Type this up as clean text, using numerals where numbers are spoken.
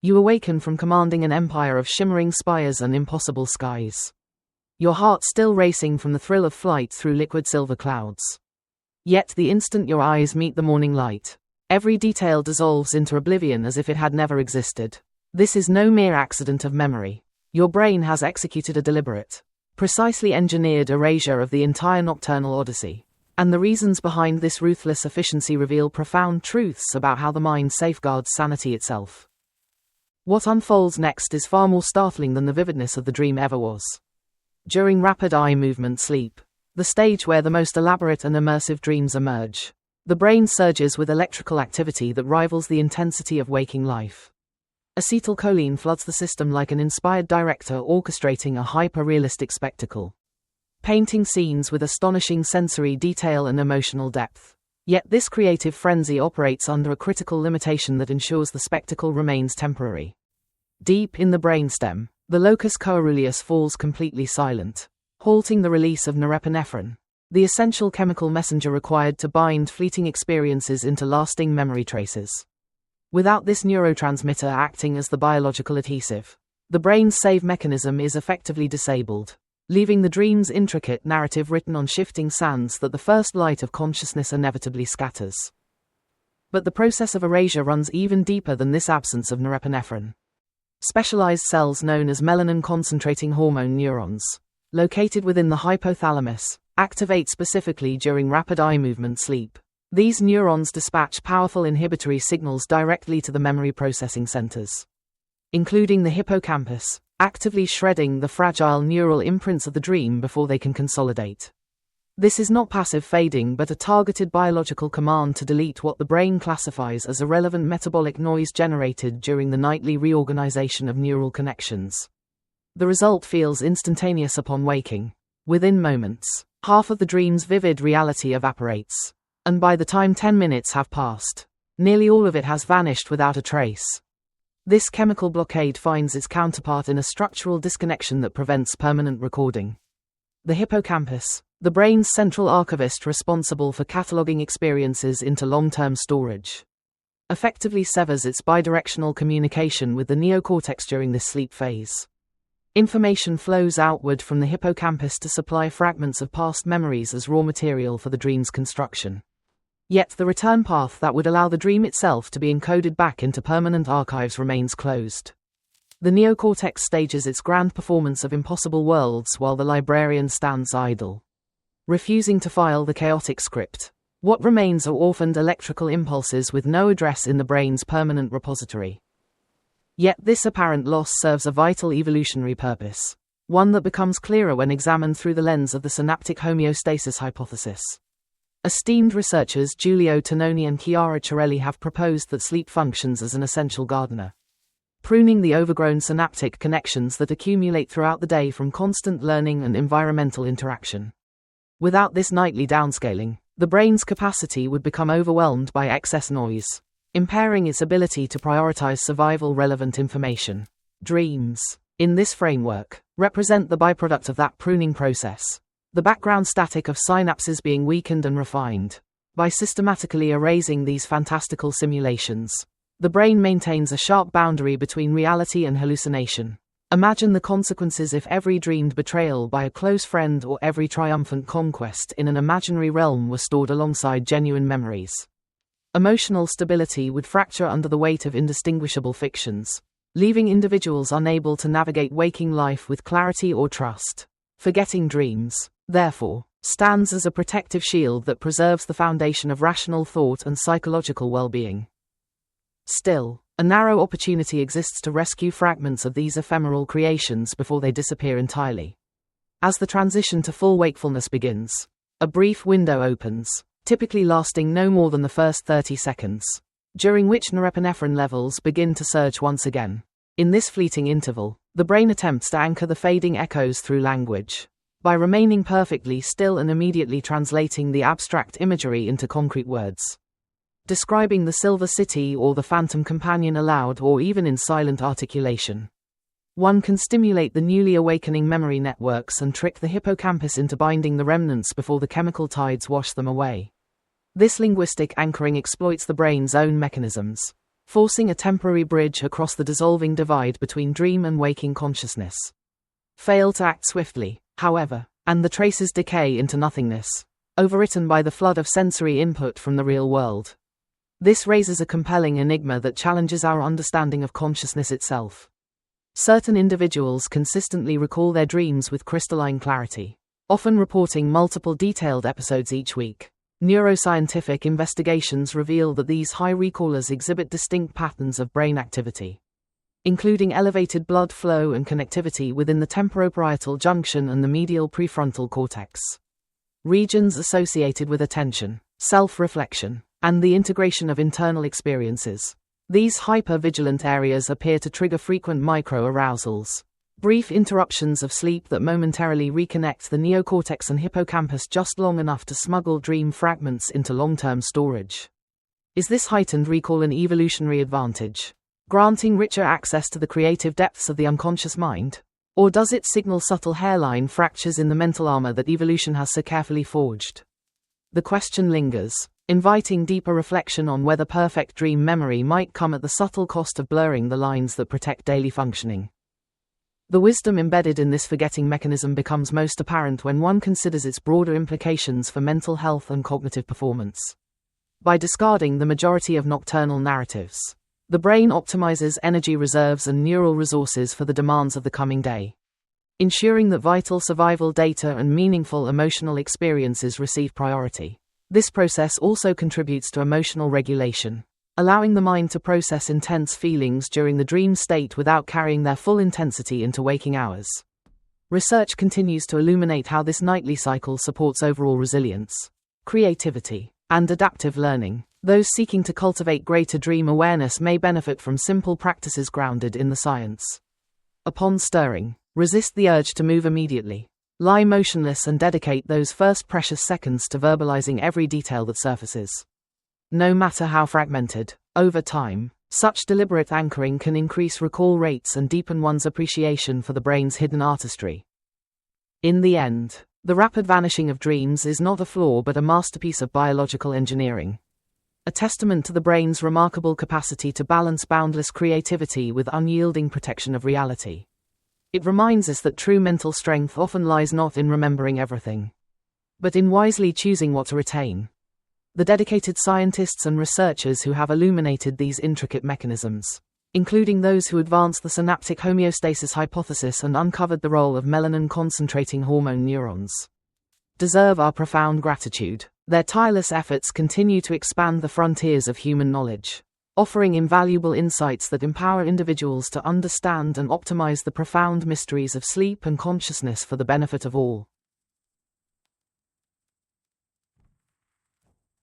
You awaken from commanding an empire of shimmering spires and impossible skies. Your heart still racing from the thrill of flight through liquid silver clouds. Yet the instant your eyes meet the morning light, every detail dissolves into oblivion as if it had never existed. This is no mere accident of memory. Your brain has executed a deliberate, precisely engineered erasure of the entire nocturnal odyssey. And the reasons behind this ruthless efficiency reveal profound truths about how the mind safeguards sanity itself. What unfolds next is far more startling than the vividness of the dream ever was. During rapid eye movement sleep, the stage where the most elaborate and immersive dreams emerge, the brain surges with electrical activity that rivals the intensity of waking life. Acetylcholine floods the system like an inspired director orchestrating a hyper-realistic spectacle, painting scenes with astonishing sensory detail and emotional depth. Yet this creative frenzy operates under a critical limitation that ensures the spectacle remains temporary. Deep in the brainstem, the locus coeruleus falls completely silent, halting the release of norepinephrine, the essential chemical messenger required to bind fleeting experiences into lasting memory traces. Without this neurotransmitter acting as the biological adhesive, the brain's save mechanism is effectively disabled, leaving the dream's intricate narrative written on shifting sands that the first light of consciousness inevitably scatters. But the process of erasure runs even deeper than this absence of norepinephrine. Specialized cells known as melanin-concentrating hormone neurons, located within the hypothalamus, activate specifically during rapid eye movement sleep. These neurons dispatch powerful inhibitory signals directly to the memory processing centers, including the hippocampus, actively shredding the fragile neural imprints of the dream before they can consolidate. This is not passive fading but a targeted biological command to delete what the brain classifies as irrelevant metabolic noise generated during the nightly reorganization of neural connections. The result feels instantaneous upon waking. Within moments, half of the dream's vivid reality evaporates, and by the time 10 minutes have passed, nearly all of it has vanished without a trace. This chemical blockade finds its counterpart in a structural disconnection that prevents permanent recording. The hippocampus, the brain's central archivist responsible for cataloging experiences into long-term storage, effectively severs its bidirectional communication with the neocortex during this sleep phase. Information flows outward from the hippocampus to supply fragments of past memories as raw material for the dream's construction. Yet the return path that would allow the dream itself to be encoded back into permanent archives remains closed. The neocortex stages its grand performance of impossible worlds while the librarian stands idle, refusing to file the chaotic script. What remains are orphaned electrical impulses with no address in the brain's permanent repository. Yet this apparent loss serves a vital evolutionary purpose, one that becomes clearer when examined through the lens of the synaptic homeostasis hypothesis. Esteemed researchers Giulio Tononi and Chiara Cirelli have proposed that sleep functions as an essential gardener, pruning the overgrown synaptic connections that accumulate throughout the day from constant learning and environmental interaction. Without this nightly downscaling, the brain's capacity would become overwhelmed by excess noise, impairing its ability to prioritize survival-relevant information. Dreams, in this framework, represent the byproduct of that pruning process, the background static of synapses being weakened and refined. By systematically erasing these fantastical simulations, the brain maintains a sharp boundary between reality and hallucination. Imagine the consequences if every dreamed betrayal by a close friend or every triumphant conquest in an imaginary realm were stored alongside genuine memories. Emotional stability would fracture under the weight of indistinguishable fictions, leaving individuals unable to navigate waking life with clarity or trust. Forgetting dreams, therefore, stands as a protective shield that preserves the foundation of rational thought and psychological well-being. Still, a narrow opportunity exists to rescue fragments of these ephemeral creations before they disappear entirely. As the transition to full wakefulness begins, a brief window opens, typically lasting no more than the first 30 seconds, during which norepinephrine levels begin to surge once again. In this fleeting interval, the brain attempts to anchor the fading echoes through language, by remaining perfectly still and immediately translating the abstract imagery into concrete words. Describing the Silver City or the Phantom Companion aloud or even in silent articulation, one can stimulate the newly awakening memory networks and trick the hippocampus into binding the remnants before the chemical tides wash them away. This linguistic anchoring exploits the brain's own mechanisms, forcing a temporary bridge across the dissolving divide between dream and waking consciousness. Fail to act swiftly, however, and the traces decay into nothingness, overwritten by the flood of sensory input from the real world. This raises a compelling enigma that challenges our understanding of consciousness itself. Certain individuals consistently recall their dreams with crystalline clarity, often reporting multiple detailed episodes each week. Neuroscientific investigations reveal that these high recallers exhibit distinct patterns of brain activity, including elevated blood flow and connectivity within the temporoparietal junction and the medial prefrontal cortex, regions associated with attention, self-reflection, and the integration of internal experiences. These hyper-vigilant areas appear to trigger frequent micro-arousals, brief interruptions of sleep that momentarily reconnect the neocortex and hippocampus just long enough to smuggle dream fragments into long-term storage. Is this heightened recall an evolutionary advantage, granting richer access to the creative depths of the unconscious mind? Or does it signal subtle hairline fractures in the mental armor that evolution has so carefully forged? The question lingers, inviting deeper reflection on whether perfect dream memory might come at the subtle cost of blurring the lines that protect daily functioning. The wisdom embedded in this forgetting mechanism becomes most apparent when one considers its broader implications for mental health and cognitive performance. By discarding the majority of nocturnal narratives, the brain optimizes energy reserves and neural resources for the demands of the coming day, ensuring that vital survival data and meaningful emotional experiences receive priority. This process also contributes to emotional regulation, allowing the mind to process intense feelings during the dream state without carrying their full intensity into waking hours. Research continues to illuminate how this nightly cycle supports overall resilience, creativity, and adaptive learning. Those seeking to cultivate greater dream awareness may benefit from simple practices grounded in the science. Upon stirring, resist the urge to move immediately. Lie motionless and dedicate those first precious seconds to verbalizing every detail that surfaces. No matter how fragmented, over time, such deliberate anchoring can increase recall rates and deepen one's appreciation for the brain's hidden artistry. In the end, the rapid vanishing of dreams is not a flaw but a masterpiece of biological engineering, a testament to the brain's remarkable capacity to balance boundless creativity with unyielding protection of reality. It reminds us that true mental strength often lies not in remembering everything, but in wisely choosing what to retain. The dedicated scientists and researchers who have illuminated these intricate mechanisms, including those who advanced the synaptic homeostasis hypothesis and uncovered the role of melanin-concentrating hormone neurons, deserve our profound gratitude. Their tireless efforts continue to expand the frontiers of human knowledge, offering invaluable insights that empower individuals to understand and optimize the profound mysteries of sleep and consciousness for the benefit of all.